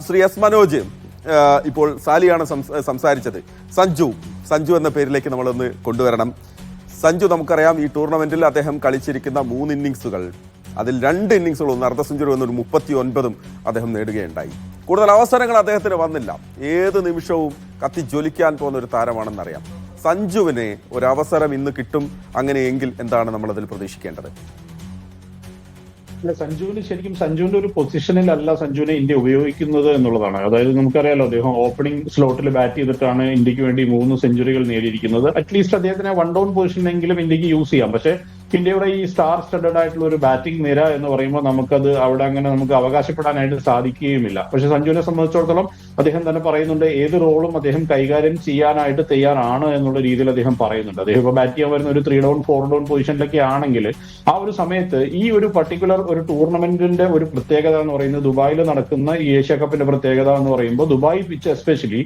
Shri S Manoj, ഇപ്പോൾ സാലിയാണ് സംസാരിച്ചത്. സഞ്ജു എന്ന പേരിലേക്ക് നമ്മളൊന്ന് കൊണ്ടുവരണം. സഞ്ജു, നമുക്കറിയാം ഈ ടൂർണമെന്റിൽ അദ്ദേഹം കളിച്ചിരിക്കുന്ന 3 ഇന്നിങ്സുകൾ, അതിൽ 2 ഇന്നിങ്സുകൾ, ഒന്ന് അർദ്ധ സെഞ്ചുറി വന്നൊരു 39 അദ്ദേഹം നേടുകയുണ്ടായി. കൂടുതൽ അവസരങ്ങൾ അദ്ദേഹത്തിന് വന്നില്ല. ഏത് നിമിഷവും കത്തി ജ്വലിക്കാൻ പോകുന്ന ഒരു താരമാണെന്നറിയാം. സഞ്ജുവിന് ഒരവസരം ഇന്ന് കിട്ടും, അങ്ങനെയെങ്കിൽ എന്താണ് നമ്മളതിൽ പ്രതീക്ഷിക്കേണ്ടത്? അല്ല, സഞ്ജുവിന്റെ ഒരു പൊസിഷനിലല്ല സഞ്ജുവിനെ ഇന്ത്യ ഉപയോഗിക്കുന്നത് എന്നുള്ളതാണ്. അതായത് നമുക്കറിയാലോ, അദ്ദേഹം ഓപ്പണിംഗ് സ്ലോട്ടിൽ ബാറ്റ് ചെയ്തിട്ടാണ് ഇന്ത്യക്ക് വേണ്ടി 3 സെഞ്ചുറികൾ നേടിയിരിക്കുന്നത്. അറ്റ്ലീസ്റ്റ് അദ്ദേഹത്തിനെ 1 ഡൗൺ പൊസിഷനെങ്കിലും ഇന്ത്യക്ക് യൂസ് ചെയ്യാം. പക്ഷേ ഇന്ത്യയുടെ ഈ സ്റ്റാർ സ്റ്റഡഡ് ആയിട്ടുള്ള ഒരു ബാറ്റിംഗ് നിര എന്ന് പറയുമ്പോൾ നമുക്കത് അവിടെ അങ്ങനെ നമുക്ക് അവകാശപ്പെടാനായിട്ട് സാധിക്കുകയുമില്ല. പക്ഷെ സഞ്ജുവിനെ സംബന്ധിച്ചിടത്തോളം അദ്ദേഹം തന്നെ പറയുന്നുണ്ട്, ഏത് റോളും അദ്ദേഹം കൈകാര്യം ചെയ്യാനായിട്ട് തയ്യാറാണ് എന്നുള്ള രീതിയിൽ അദ്ദേഹം പറയുന്നുണ്ട്. അദ്ദേഹം ഇപ്പോൾ ബാറ്റ് ചെയ്യാൻ വരുന്ന ഒരു 3 ഡൗൺ 4 ഡൗൺ പൊസിഷനിലൊക്കെ ആണെങ്കിൽ ആ ഒരു സമയത്ത് ഈ ഒരു പർട്ടിക്കുലർ ഒരു ടൂർണമെന്റിന്റെ ഒരു പ്രത്യേകത എന്ന് പറയുന്നത്, ദുബായിൽ നടക്കുന്ന ഈ ഏഷ്യ കപ്പിന്റെ പ്രത്യേകത എന്ന് പറയുമ്പോൾ, ദുബായ് പിച്ച് എസ്പെഷ്യലി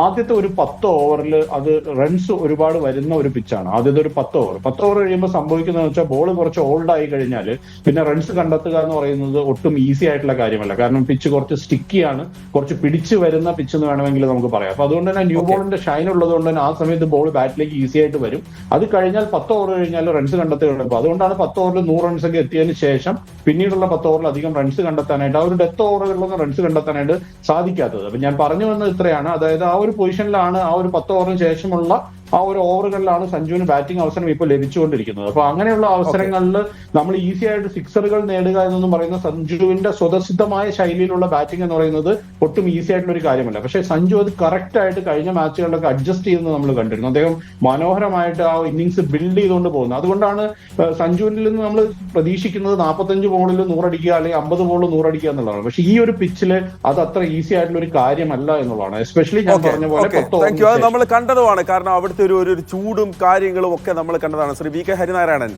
ആദ്യത്തെ ഒരു 10 ഓവറിൽ അത് റൺസ് ഒരുപാട് വരുന്ന ഒരു പിച്ചാണ്. ആദ്യത്തെ ഒരു 10 ഓവർ കഴിയുമ്പോൾ സംഭവിക്കുന്നതെന്ന് വെച്ചാൽ, ബോൾ കുറച്ച് ഓൾഡ് ആയി കഴിഞ്ഞാൽ പിന്നെ റൺസ് കണ്ടെത്തുക എന്ന് പറയുന്നത് ഒട്ടും ഈസി ആയിട്ടുള്ള കാര്യമല്ല. കാരണം പിച്ച് കുറച്ച് സ്റ്റിക്കിയാണ്, കുറച്ച് പിടിച്ചു വരുന്ന പിച്ച് എന്ന് വേണമെങ്കിൽ നമുക്ക് പറയാം. അപ്പൊ അതുകൊണ്ട് തന്നെ ന്യൂ ബോളിന്റെ ഷൈൻ ഉള്ളത് കൊണ്ട് തന്നെ ആ സമയത്ത് ബോൾ ബാറ്റിലേക്ക് ഈസി ആയിട്ട് വരും. അത് കഴിഞ്ഞാൽ 10 ഓവർ കഴിഞ്ഞാൽ റൺസ് കണ്ടെത്തുകയുള്ളൂ. അപ്പൊ അതുകൊണ്ടാണ് 10 ഓവറിൽ 100 റൺസ് ഒക്കെ എത്തിയതിനു ശേഷം പിന്നീടുള്ള 10 ഓവറിൽ അധികം റൺസ് കണ്ടെത്താനായിട്ട്, ആ ഒരു ഡെത്ത് ഓവറുകളിലൊന്നും റൺസ് കണ്ടെത്താനായിട്ട് സാധിക്കാത്തത്. അപ്പൊ ഞാൻ പറഞ്ഞു വന്നത് ഇത്രയാണ്. അതായത് ആ ഒരു പൊസിഷനിലാണ്, ആ ഒരു 10 ഓവറിന് ശേഷമുള്ള ആ ഒരു ഓവറുകളിലാണ് സഞ്ജുവിന് ബാറ്റിംഗ് അവസരം ഇപ്പോൾ ലഭിച്ചുകൊണ്ടിരിക്കുന്നത്. അപ്പൊ അങ്ങനെയുള്ള അവസരങ്ങളിൽ നമ്മൾ ഈസി ആയിട്ട് സിക്സറുകൾ നേടുക എന്നൊന്നും പറയുന്ന സഞ്ജുവിന്റെ സ്വതസിദ്ധമായ ശൈലിയിലുള്ള ബാറ്റിംഗ് എന്ന് പറയുന്നത് ഒട്ടും ഈസി ആയിട്ടുള്ള ഒരു കാര്യമല്ല. പക്ഷേ സഞ്ജു അത് കറക്റ്റ് ആയിട്ട് കഴിഞ്ഞ മാച്ചുകളിലൊക്കെ അഡ്ജസ്റ്റ് ചെയ്യുന്നത് നമ്മൾ കണ്ടിരുന്നു. അദ്ദേഹം മനോഹരമായിട്ട് ആ ഇന്നിങ്സ് ബിൽഡ് ചെയ്തുകൊണ്ട് പോകുന്നത്. അതുകൊണ്ടാണ് സഞ്ജുവിൽ നിന്ന് നമ്മൾ പ്രതീക്ഷിക്കുന്നത് 45 ബോളിൽ 100 അടിക്കുക അല്ലെങ്കിൽ 50 ബോളിൽ 100 അടിക്കുക എന്നുള്ളതാണ്. പക്ഷേ ഈ ഒരു പിച്ചില് അത് അത്ര ഈസി ആയിട്ടുള്ള ഒരു കാര്യമല്ല എന്നുള്ളതാണ്. എസ്പെഷ്യലി ഞാൻ പറഞ്ഞ പോലെ നമ്മൾ കണ്ടതുമാണ്. കാരണം അവിടുത്തെ ഒരു ചൂടും കാര്യങ്ങളും ഒക്കെ നമ്മൾ കണ്ടതാണ്. ശ്രീ വി കെ ഹരിനാരായണൻ.